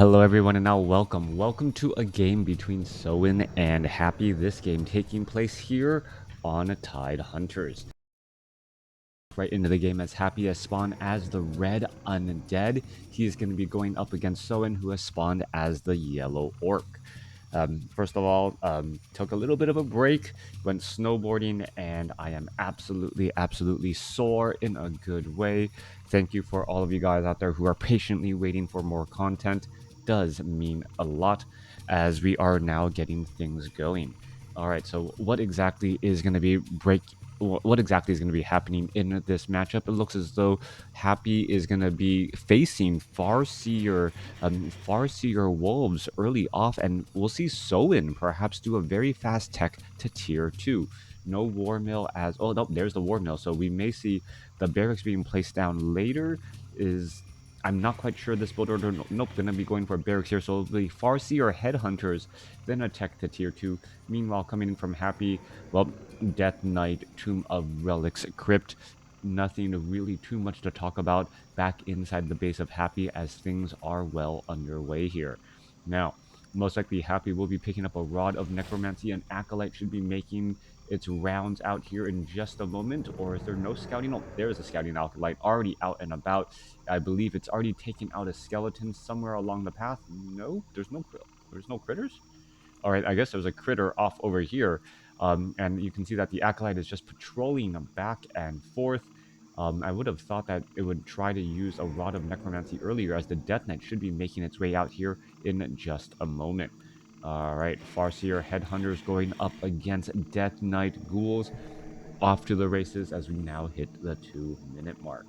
Hello everyone and now welcome to a game between Soin and Happy. This game taking place here on Tide Hunters. Right into the game as Happy has spawned as the red undead. He is going to be going up against Soin, who has spawned as the yellow orc. First of all, took a little bit of a break, went snowboarding, and I am absolutely sore in a good way. Thank you for all of you guys out there who are patiently waiting for more content. Does mean a lot as we are now getting things going. All right, so what exactly is going to be happening in this matchup? It looks as though Happy is going to be facing Farseer Wolves early off, and we'll see Soin perhaps do a very fast tech to tier 2. No war mill as... Oh, no, there's the war mill. So we may see the barracks being placed down later. I'm not quite sure this build order. Nope, gonna be going for barracks here. So the Farseer Headhunters, then a tech to tier 2. Meanwhile, coming in from Happy, well, Death Knight, Tomb of Relics, Crypt. Nothing really too much to talk about back inside the base of Happy as things are well underway here. Now, most likely Happy will be picking up a Rod of Necromancy, and Acolyte should be making its rounds out here in just a moment. Or is there no scouting? Oh, there is a scouting Acolyte already out and about. I believe it's already taken out a skeleton somewhere along the path. No, there's no critters? All right, I guess there's a critter off over here. And you can see that the Acolyte is just patrolling back and forth. I would have thought that it would try to use a Rod of Necromancy earlier, as the Death Knight should be making its way out here in just a moment. All right, Farseer Headhunters going up against Death Knight Ghouls. Off to the races as we now hit the 2-minute mark.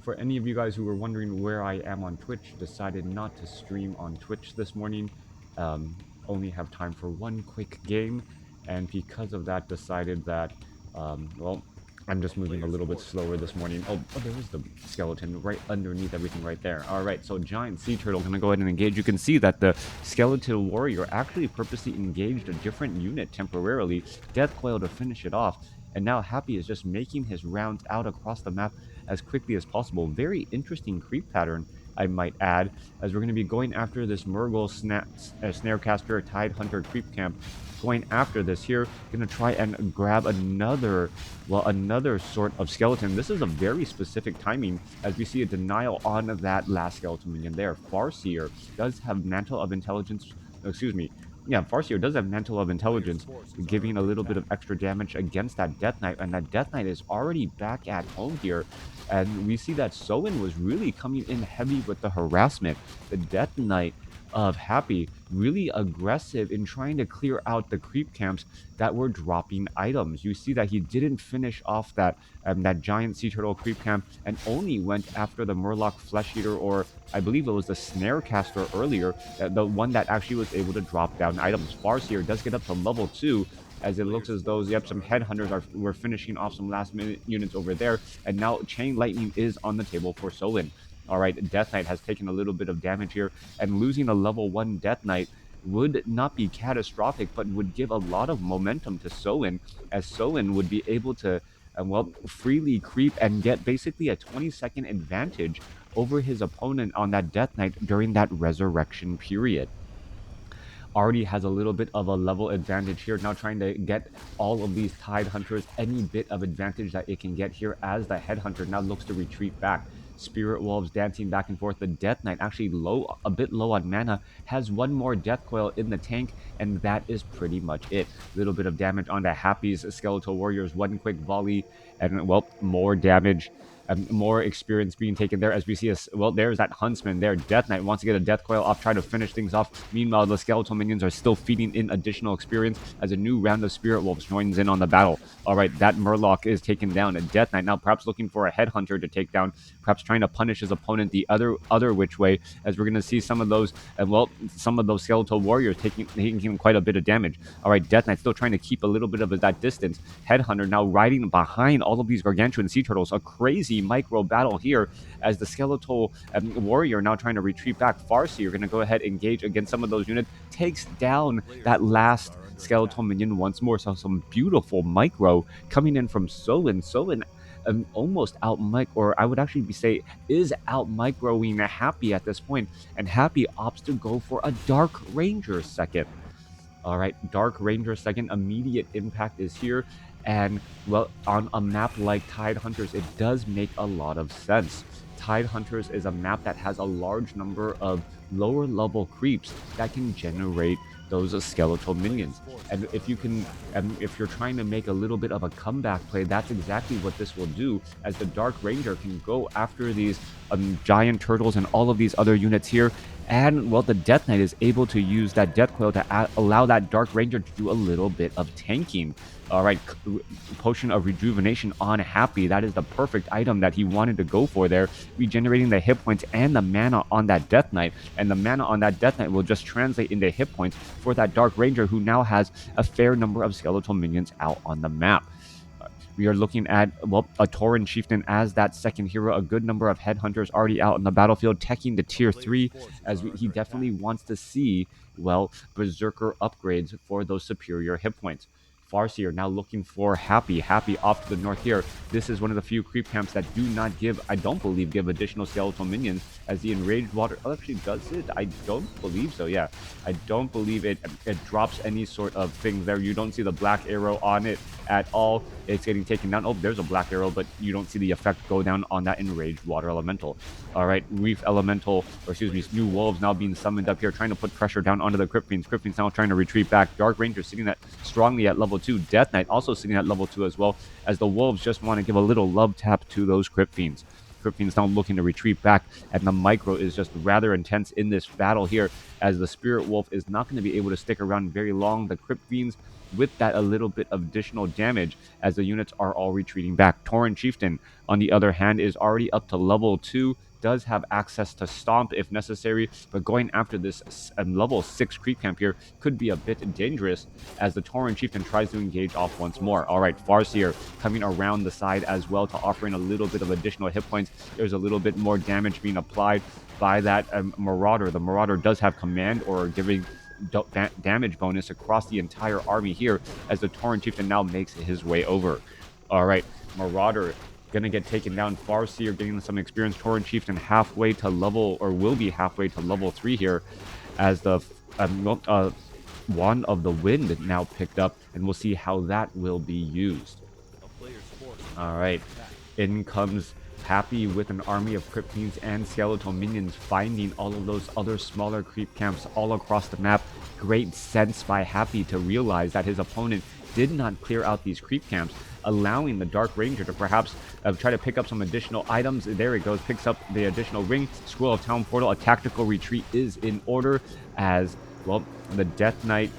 For any of you guys who were wondering where I am on Twitch, decided not to stream on Twitch this morning. Only have time for one quick game, and because of that decided that, well, I'm just moving a little bit slower this morning. Oh, there is the skeleton right underneath everything right there. All right, so giant sea turtle gonna go ahead and engage. You can see that the skeletal warrior actually purposely engaged a different unit temporarily, death coil to finish it off. And now Happy is just making his rounds out across the map as quickly as possible. Very interesting creep pattern, I might add, as we're going to be going after this Murgle Snarecaster Tide Hunter creep camp. Going after this here, going to try and grab another sort of skeleton. This is a very specific timing, as we see a denial on that last skeleton minion there. Farseer does have Mantle of Intelligence, excuse me, yeah, Farseer does have Mantle of Intelligence, giving a little bit of extra damage against that Death Knight, and that Death Knight is already back at home here. And we see that Soin was really coming in heavy with the harassment. The Death Knight of Happy really aggressive in trying to clear out the creep camps that were dropping items. You see that he didn't finish off that giant sea turtle creep camp and only went after the Murloc flesh eater, or I believe it was the Snarecaster earlier, the one that actually was able to drop down items. Farseer does get up to level 2, as it looks as though, yep, some headhunters were finishing off some last minute units over there, and now Chain Lightning is on the table for Soin. All right, Death Knight has taken a little bit of damage here, and losing a level 1 Death Knight would not be catastrophic, but would give a lot of momentum to Soin, as Soin would be able to, well, freely creep and get basically a 20-second advantage over his opponent on that Death Knight during that resurrection period. Already has a little bit of a level advantage here, now trying to get all of these Tide Hunters any bit of advantage that it can get here, as the Headhunter now looks to retreat back. Spirit Wolves dancing back and forth. The Death Knight actually a bit low on mana, has one more Death Coil in the tank, and that is pretty much it. Little bit of damage onto Happy's Skeletal Warriors, one quick volley, and, well, more damage. More experience being taken there, as we see well, there's that Huntsman there. Death Knight wants to get a Death Coil off, try to finish things off. Meanwhile, the skeletal minions are still feeding in additional experience as a new round of Spirit Wolves joins in on the battle. All right, that Murloc is taken down, and Death Knight now perhaps looking for a Headhunter to take down, perhaps trying to punish his opponent the other which way, as we're going to see some of those, well, some of those skeletal warriors taking him quite a bit of damage. All right, Death Knight still trying to keep a little bit of that distance. Headhunter now riding behind all of these gargantuan sea turtles. A crazy micro battle here, as the skeletal warrior now trying to retreat back. Farseer going to go ahead and engage against some of those units, takes down that last skeletal minion once more. So some beautiful micro coming in from Soin. Soin almost out mic, or I would actually say is out microing Happy at this point, and Happy opts to go for a Dark Ranger second. All right, Dark Ranger second, immediate impact is here. And, well, on a map like Tide Hunters, it does make a lot of sense. Tide Hunters is a map that has a large number of lower level creeps that can generate those skeletal minions. And if you can, if you're trying to make a little bit of a comeback play, that's exactly what this will do, as the Dark Ranger can go after these giant turtles and all of these other units here. And, well, the Death Knight is able to use that Death Coil to allow that Dark Ranger to do a little bit of tanking. All right, Potion of Rejuvenation on Happy. That is the perfect item that he wanted to go for there, regenerating the hit points and the mana on that Death Knight. And the mana on that Death Knight will just translate into hit points for that Dark Ranger, who now has a fair number of skeletal minions out on the map. We are looking at, well, a Tauren Chieftain as that second hero, a good number of headhunters already out in the battlefield, teching to tier 3, as he definitely wants to see, well, Berserker upgrades for those superior hit points. Farseer now looking for Happy. Happy off to the north here. This is one of the few creep camps that do not give, I don't believe, give additional skeletal minions, as the Enraged Water actually does it. I don't believe so, yeah. I don't believe it drops any sort of thing there. You don't see the black arrow on it at all. It's getting taken down. Oh, there's a black arrow, but you don't see the effect go down on that Enraged Water Elemental. All right, Reef Elemental, or excuse me, New Wolves now being summoned up here, trying to put pressure down onto the Crypt Fiends. Crypt Fiends now trying to retreat back. Dark Ranger sitting that strongly at level 2. Death Knight also sitting at level 2 as well, as the Wolves just want to give a little love tap to those Crypt Fiends. Crypt Fiends now looking to retreat back, and the micro is just rather intense in this battle here, as the Spirit Wolf is not going to be able to stick around very long. The Crypt Fiends with that a little bit of additional damage, as the units are all retreating back. Tauren Chieftain, on the other hand, is already up to level 2, does have access to Stomp if necessary, but going after this level 6 creep camp here could be a bit dangerous, as the Tauren Chieftain tries to engage off once more. All right, Farseer coming around the side as well to offering a little bit of additional hit points. There's a little bit more damage being applied by that Marauder. The Marauder does have command, or giving damage bonus across the entire army here, as the Tauren Chieftain now makes his way over. All right, Marauder gonna get taken down. Farseer getting some experience. Tauren Chieftain halfway to level, or will be halfway to level 3 here, as the Wand of the Wind now picked up, and we'll see how that will be used. All right, in comes Happy with an army of Crypt Fiends and skeletal minions, finding all of those other smaller creep camps all across the map. Great sense by Happy to realize that his opponent did not clear out these creep camps, allowing the Dark Ranger to perhaps try to pick up some additional items. There it goes, picks up the additional ring. Scroll of Town Portal, a tactical retreat is in order, as, well, the Death Knight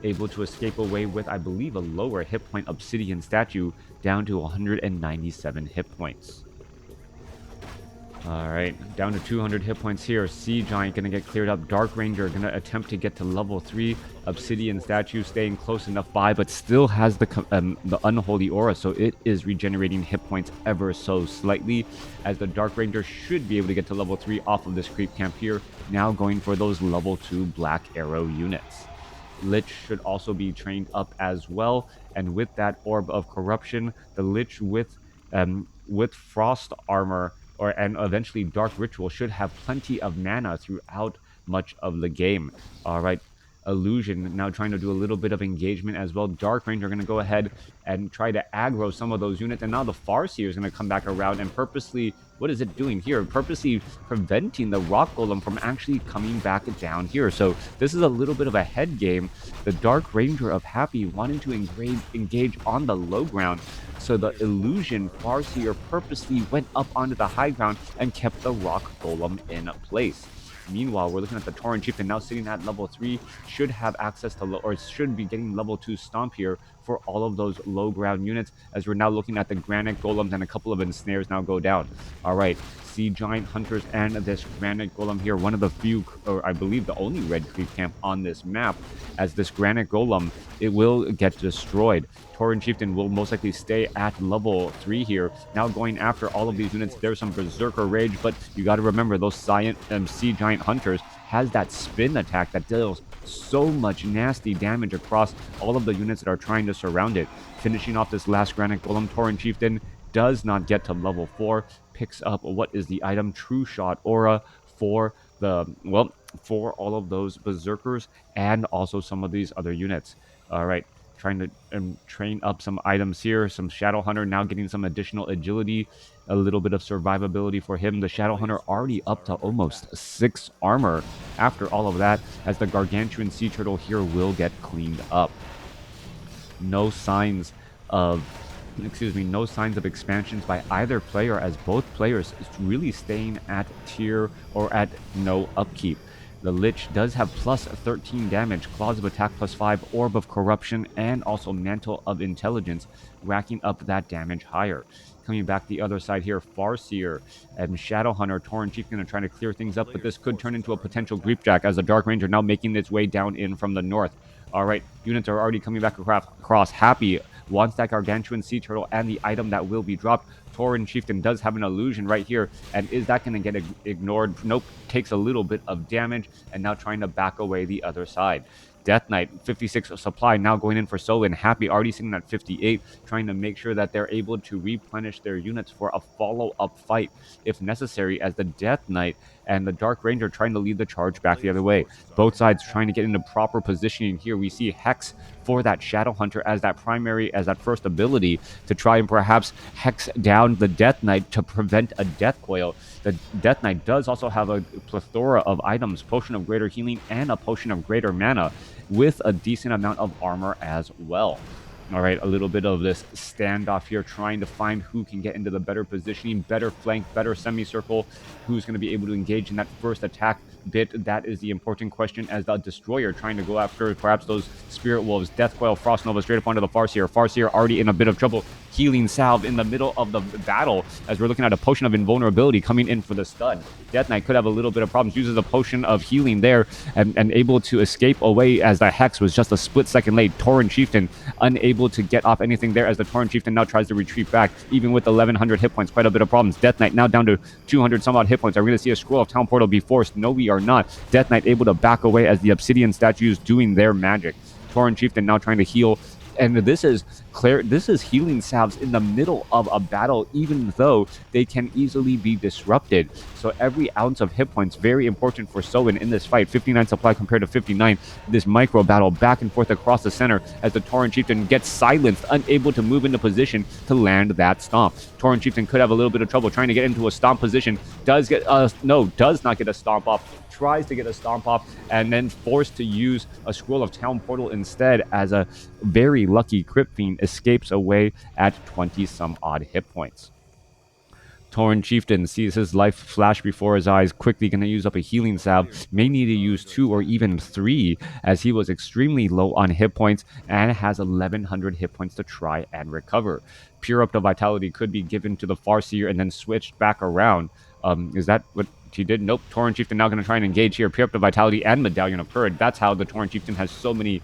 able to escape away with, I believe, a lower hit point Obsidian statue, down to 197 hit points. Alright, down to 200 hit points here. Sea Giant gonna get cleared up. Dark Ranger gonna attempt to get to level 3. Obsidian statue staying close enough by, but still has the Unholy Aura, so it is regenerating hit points ever so slightly, as the Dark Ranger should be able to get to level 3 off of this creep camp here, now going for those level 2 Black Arrow units. Lich should also be trained up as well, and with that Orb of Corruption, the Lich with Frost Armor, and eventually Dark Ritual, should have plenty of mana throughout much of the game. All right, Illusion now trying to do a little bit of engagement as well. Dark Ranger going to go ahead and try to aggro some of those units, and now the Farseer is going to come back around and purposely, what is it doing here? Purposely preventing the Rock Golem from actually coming back down here. So this is a little bit of a head game. The Dark Ranger of Happy wanting to engage on the low ground, so the Illusion Farseer purposely went up onto the high ground and kept the Rock Golem in place. Meanwhile, we're looking at the Tauren Chieftain now sitting at level 3, should have access to, or should be getting level 2 Stomp here for all of those low ground units, as we're now looking at the Granite Golems and a couple of ensnares now go down. All right, Sea Giant Hunters and this Granite Golem here, one of the few, or I believe the only red creep camp on this map, as this Granite Golem, it will get destroyed. Tauren Chieftain will most likely stay at level 3 here, now going after all of these units. There's some Berserker Rage, but you got to remember, those Sea Giant Hunters has that spin attack that deals so much nasty damage across all of the units that are trying to surround it. Finishing off this last Granite Golem, Tauren Chieftain does not get to level 4, picks up what is the item True Shot Aura for the, well, for all of those berserkers and also some of these other units. All right, trying to train up some items here. Some Shadow Hunter now getting some additional agility, a little bit of survivability for him. The Shadow Hunter already up to almost 6 armor after all of that, as the Gargantuan Sea Turtle here will get cleaned up. No signs of no signs of expansions by either player, as both players is really staying at tier or at no upkeep. The Lich does have plus 13 damage, Claws of Attack plus 5, Orb of Corruption, and also Mantle of Intelligence, racking up that damage higher. Coming back the other side here, Farseer and Shadow Hunter, Tauren Chieftain are trying to clear things up, but this could turn into a potential Griefjack, as the Dark Ranger now making its way down in from the north. All right, units are already coming back across. Happy wants that Gargantuan Sea Turtle and the item that will be dropped. Tauren Chieftain does have an illusion right here, and is that going to get ignored? Nope, takes a little bit of damage, and now trying to back away the other side. Death Knight, 56 of supply, now going in for Soin. Happy already sitting at 58, trying to make sure that they're able to replenish their units for a follow-up fight if necessary, as the Death Knight and the Dark Ranger trying to lead the charge back the other way. Both sides trying to get into proper positioning here. We see Hex for that Shadow Hunter as that primary, as that first ability to try and perhaps hex down the Death Knight to prevent a Death Coil. The Death Knight does also have a plethora of items, Potion of Greater Healing and a Potion of Greater Mana, with a decent amount of armor as well. All right, a little bit of this standoff here, trying to find who can get into the better positioning, better flank, better semicircle, who's going to be able to engage in that first attack bit. That is the important question, as the Destroyer trying to go after perhaps those Spirit Wolves. Death Coil, Frost Nova straight up onto the Farseer. Farseer already in a bit of trouble. Healing Salve in the middle of the battle, as we're looking at a Potion of Invulnerability coming in for the stun. Death Knight could have a little bit of problems, uses a Potion of Healing there and able to escape away, as the Hex was just a split second late. Tauren Chieftain unable to get off anything there, as the Tauren Chieftain now tries to retreat back, even with 1100 hit points. Quite a bit of problems. Death Knight now down to 200 some odd hit points. Are we going to see a Scroll of Town Portal be forced? No, we are not. Death Knight able to back away as the Obsidian statues doing their magic. Tauren Chieftain now trying to heal, and this is healing salves in the middle of a battle, even though they can easily be disrupted. So every ounce of hit points very important for Soin in this fight. 59 supply compared to 59. This micro battle back and forth across the center, as the Tauren Chieftain gets silenced, unable to move into position to land that stomp. Tauren Chieftain could have a little bit of trouble trying to get into a stomp position. Does not get a stomp off. Tries to get a stomp off, and then forced to use a Scroll of Town Portal instead, as a very lucky Crypt Fiend escapes away at 20 some odd hit points. Tauren Chieftain sees his life flash before his eyes, quickly going to use up a healing salve, may need to use 2 or even 3, as he was extremely low on hit points and has 1100 hit points to try and recover. Pure Up to Vitality could be given to the Farseer and then switched back around. Is that what he did? Nope. Tauren Chieftain now going to try and engage here. Pure Up to Vitality and Medallion of Courage. That's how the Tauren Chieftain has so many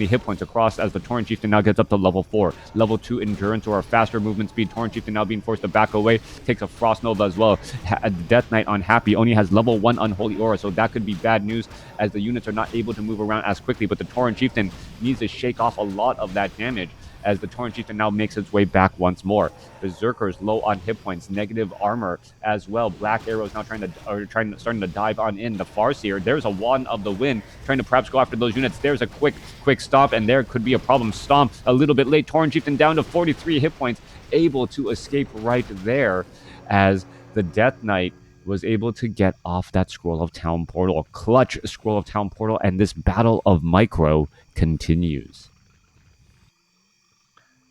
hit points across, as the Tauren Chieftain now gets up to level 4. Level 2 Endurance, or a faster movement speed. Tauren Chieftain now being forced to back away. Takes a Frost Nova as well. Death Knight on Happy only has level 1 Unholy Aura, so that could be bad news, as the units are not able to move around as quickly. But the Tauren Chieftain needs to shake off a lot of that damage, as the Tauren Chieftain now makes its way back once more. Berserkers low on hit points, negative armor as well. Black Arrows now starting to dive on in. The Farseer, there's a Wand of the Wind, trying to perhaps go after those units. There's a quick stomp, and there could be a problem. Stomp a little bit late. Tauren Chieftain down to 43 hit points, able to escape right there, as the Death Knight was able to get off that Scroll of Town Portal. A clutch Scroll of Town Portal, and this battle of micro continues.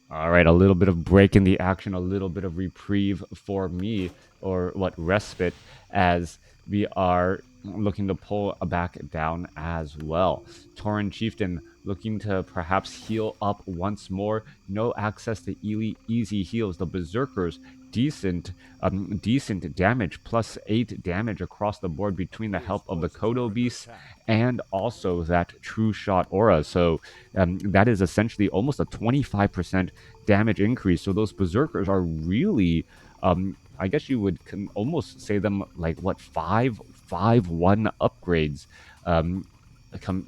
All right, a little bit of break in the action, a little bit of reprieve for me, or respite, as we are looking to pull back down as well. Tauren Chieftain looking to perhaps heal up once more. No access to easy heals. The Berserkers, decent damage, plus 8 damage across the board between the help of the Kodo Beast and also that True Shot Aura. So that is essentially almost a 25% damage increase. So those Berserkers are really, I guess you almost say them like 5-1 upgrades.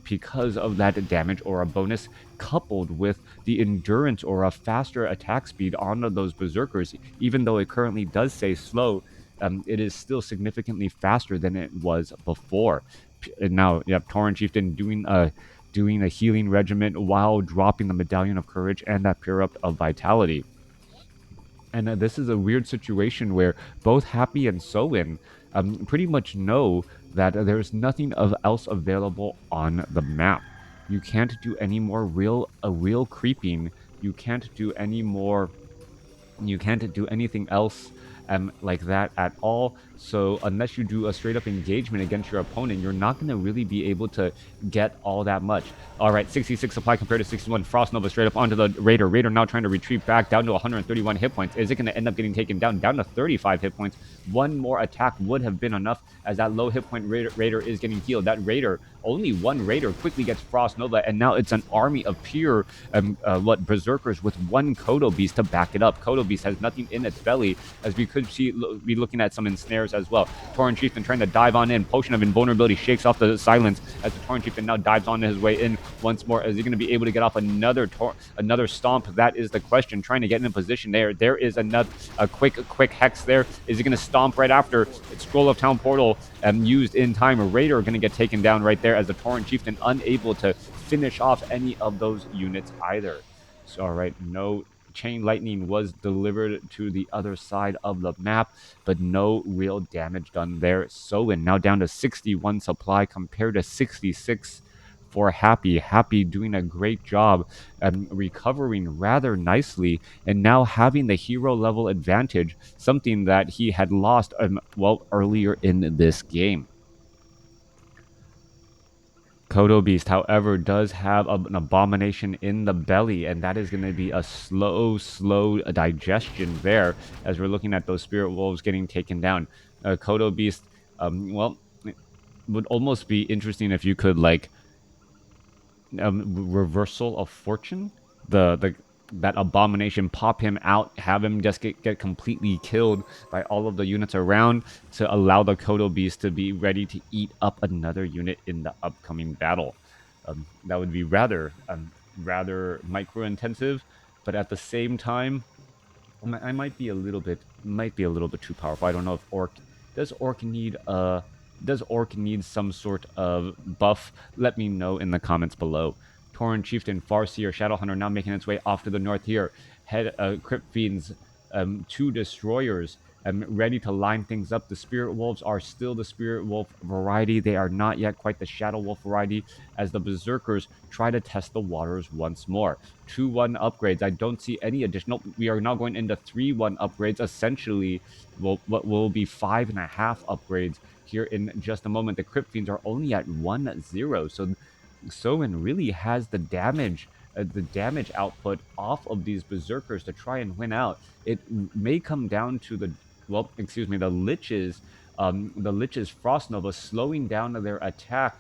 because of that damage or a bonus coupled with the endurance or a faster attack speed on those berserkers. Even though it currently does say slow, it is still significantly faster than it was before. And now, yep, Tauren Chieftain doing a healing regiment while dropping the Medallion of Courage and that Pure Up of Vitality. And this is a weird situation where both Happy and Soin pretty much know that there's nothing else available on the map. You can't do any more real creeping. You can't do any more. You can't do anything else like that at all. So unless you do a straight up engagement against your opponent, you're not going to really be able to get all that much. All right, 66 supply compared to 61. Frost Nova straight up onto the Raider. Raider now trying to retreat back down to 131 hit points. Is it going to end up getting taken down to 35 hit points? One more attack would have been enough, as that low hit point Raider is getting healed. That Raider, only one Raider, quickly gets Frost Nova, and now it's an army of pure berserkers with one Kodo Beast to back it up. Kodo Beast has nothing in its belly, as we could be looking at some ensnares as well. Tauren Chieftain trying to dive on in. Potion of Invulnerability shakes off the silence as the Tauren Chieftain now dives on his way in once more. Is he going to be able to get off another stomp? That is the question. Trying to get in a position there. There is a quick hex there. Is he going to stomp right after? It's Scroll of Town Portal used in time. Raider going to get taken down right there as the Tauren Chieftain unable to finish off any of those units either. So, all right, no Chain Lightning was delivered to the other side of the map, but no real damage done there. Soin now down to 61 supply compared to 66 for Happy. Happy doing a great job recovering rather nicely and now having the hero level advantage, something that he had lost earlier in this game. Kodo Beast, however, does have an abomination in the belly, and that is going to be a slow digestion there as we're looking at those spirit wolves getting taken down. Kodo Beast, it would almost be interesting if you could, like, reversal of fortune, that abomination, pop him out, have him just get completely killed by all of the units around to allow the Kodo Beast to be ready to eat up another unit in the upcoming battle. That would be rather micro intensive, but at the same time, I might be a little bit too powerful. I don't know if does Orc need some sort of buff? Let me know in the comments below. Tauren Chieftain, Farseer, Shadowhunter now making its way off to the north here. Crypt Fiends, 2 Destroyers, ready to line things up. The Spirit Wolves are still the Spirit Wolf variety. They are not yet quite the Shadow Wolf variety, as the Berserkers try to test the waters once more. 2-1 upgrades. I don't see any additional. We are now going into 3-1 upgrades. Essentially, what will be 5.5 upgrades here in just a moment. The Crypt Fiends are only at 1-0, so Soin really has the damage output off of these berserkers to try and win out. It may come down to the Lich's Frost Nova slowing down their attack,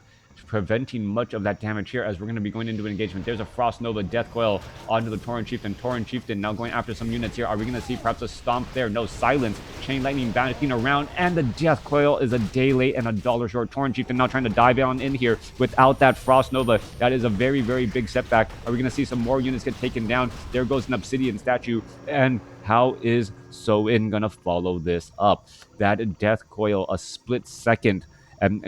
preventing much of that damage here, as we're going to be going into an engagement. There's a Frost Nova Death Coil onto the Tauren Chieftain. Tauren Chieftain now going after some units here. Are we going to see perhaps a stomp there? No, silence. Chain Lightning bouncing around, and the Death Coil is a day late and $1 short. Tauren Chieftain now trying to dive on in here without that Frost Nova. That is a very, very big setback. Are we going to see some more units get taken down? There goes an Obsidian statue, and how is Soin going to follow this up? That Death Coil, a split second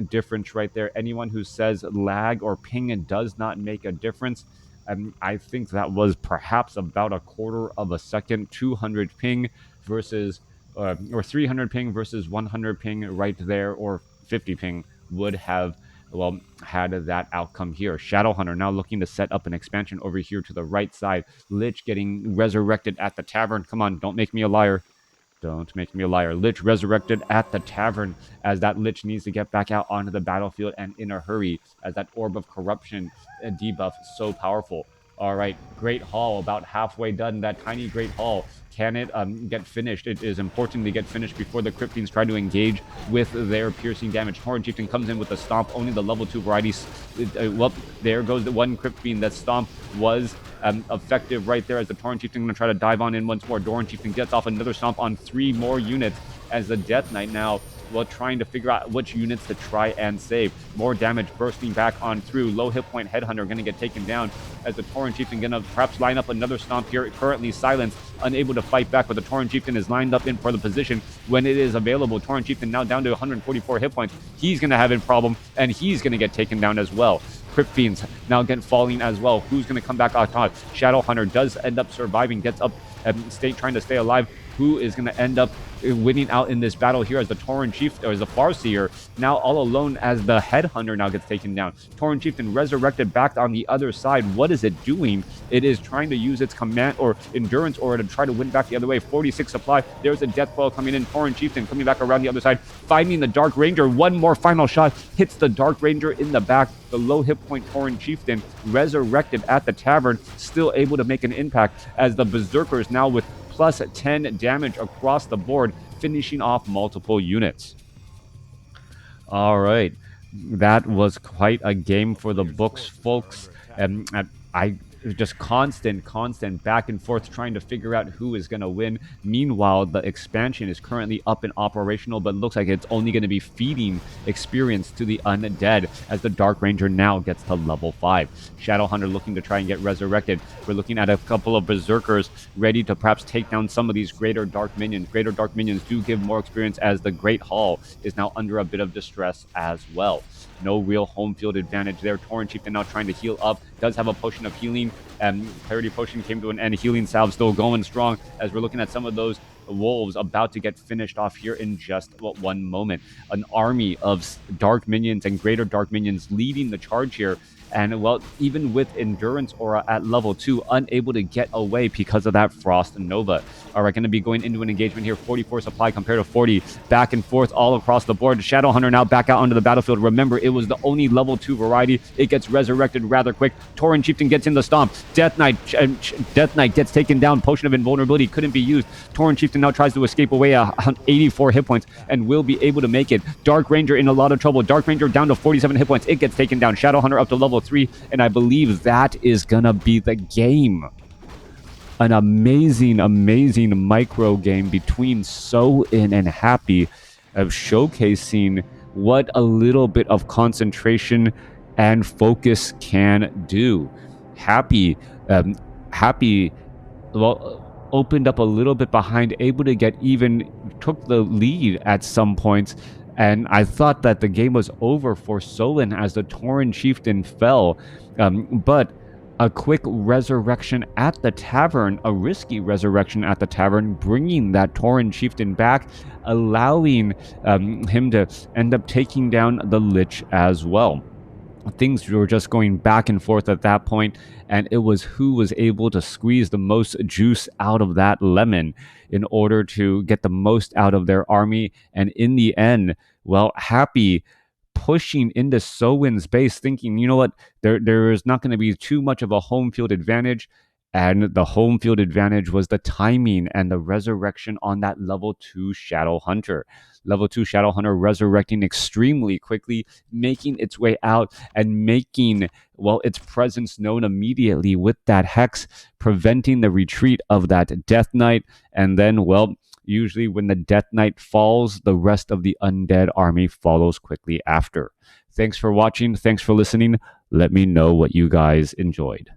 difference right there. Anyone who says lag or ping does not make a difference, I think that was perhaps about a quarter of a second. 200 ping versus or 300 ping versus 100 ping right there, or 50 ping would have had that outcome here. Shadowhunter now looking to set up an expansion over here to the right side. Lich getting resurrected at the tavern. Come on, don't make me a liar. Don't make me a liar. Lich resurrected at the tavern, as that Lich needs to get back out onto the battlefield and in a hurry, as that Orb of Corruption debuff is so powerful. All right, Great Hall about halfway done. That tiny Great Hall, can it get finished? It is important to get finished before the Crypt Fiends try to engage with their piercing damage. Tauren Chieftain comes in with a stomp, only the level 2 varieties. There goes the one Crypt Fiend. That stomp was effective right there, as the Tauren Chieftain going to try to dive on in once more. Tauren Chieftain gets off another stomp on 3 more units, as the Death Knight now while trying to figure out which units to try and save. More damage bursting back on through. Low hit point Headhunter going to get taken down as the Tauren Chieftain going to perhaps line up another stomp here. Currently silenced, unable to fight back, but the Tauren Chieftain is lined up in for the position when it is available. Tauren Chieftain now down to 144 hit points. He's going to have a problem, and he's going to get taken down as well. Crypt Fiends now again falling as well. Who's going to come back on top? Shadowhunter does end up surviving, gets up and trying to stay alive. Who is going to end up winning out in this battle here as the Tauren Chief, or as the Farseer, now all alone as the Headhunter now gets taken down. Tauren Chieftain resurrected back on the other side. What is it doing? It is trying to use its command or endurance aura to try to win back the other way. 46 supply. There's a Death Coil coming in. Tauren Chieftain coming back around the other side, finding the Dark Ranger. One more final shot hits the Dark Ranger in the back. The low hit point Tauren Chieftain resurrected at the tavern, still able to make an impact as the Berserkers now with plus 10 damage across the board, finishing off multiple units. All right, that was quite a game for the books, folks. I just constant back and forth trying to figure out who is going to win. Meanwhile, the expansion is currently up and operational, but looks like it's only going to be feeding experience to the undead as the Dark Ranger now gets to level 5. Shadowhunter looking to try and get resurrected. We're looking at a couple of Berserkers ready to perhaps take down some of these Greater Dark Minions. Greater Dark Minions do give more experience as the Great Hall is now under a bit of distress as well. No real home field advantage there. Tauren Chieftain now trying to heal up. Does have a potion of healing. Clarity Potion came to an end. Healing Salve still going strong as we're looking at some of those wolves about to get finished off here in just one moment. An army of dark minions and greater dark minions leading the charge here. And, well, even with Endurance Aura at level 2, unable to get away because of that Frost Nova. All right, going to be going into an engagement here. 44 supply compared to 40. Back and forth all across the board. Shadowhunter now back out onto the battlefield. Remember, it was the only level 2 variety. It gets resurrected rather quick. Tauren Chieftain gets in the stomp. Death Knight gets taken down. Potion of Invulnerability couldn't be used. Tauren Chieftain now tries to escape away at 84 hit points and will be able to make it. Dark Ranger in a lot of trouble. Dark Ranger down to 47 hit points. It gets taken down. Shadowhunter up to level 3, and I believe that is gonna be the game. An amazing micro game between Soin and Happy of showcasing what a little bit of concentration and focus can do. Happy opened up a little bit behind, able to get even, took the lead at some points. And I thought that the game was over for Soin as the Tauren Chieftain fell. But a quick resurrection at the tavern, a risky resurrection at the tavern, bringing that Tauren Chieftain back, allowing him to end up taking down the Lich as well. Things were just going back and forth at that point, and it was who was able to squeeze the most juice out of that lemon in order to get the most out of their army. And in the end, well, Happy pushing into Soin's base, thinking, you know what, there is not going to be too much of a home field advantage. And the home field advantage was the timing and the resurrection on that level 2 Shadowhunter. Level 2 Shadowhunter resurrecting extremely quickly, making its way out and making, well, its presence known immediately with that Hex, preventing the retreat of that Death Knight. And then, well, usually when the Death Knight falls, the rest of the undead army follows quickly after. Thanks for watching. Thanks for listening. Let me know what you guys enjoyed.